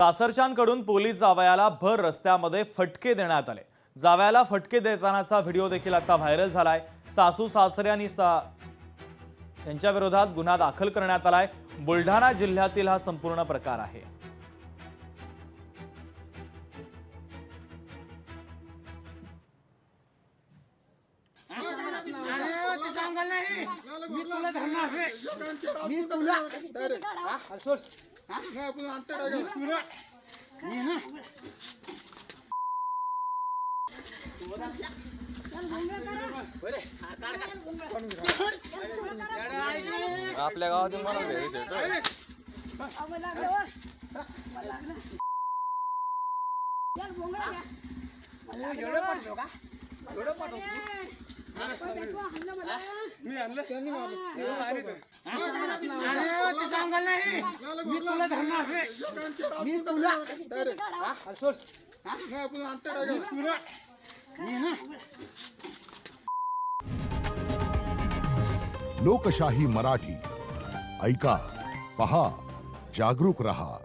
सासरच्यांकडून police जावयाला भर रस्त्यामध्ये फटके देण्यात आले। जावयाला फटके देतानाचा व्हिडिओ देखील आता व्हायरल झालाय। सासू सासरे आणि यांच्या विरोधात गुन्हा दाखल करण्यात आलाय। बुलढाणा जिल्ह्यातील हा संपूर्ण प्रकार आहे। आपल्या गावातून लोकशाही मराठी ऐका, पहा, जागरूक रहा।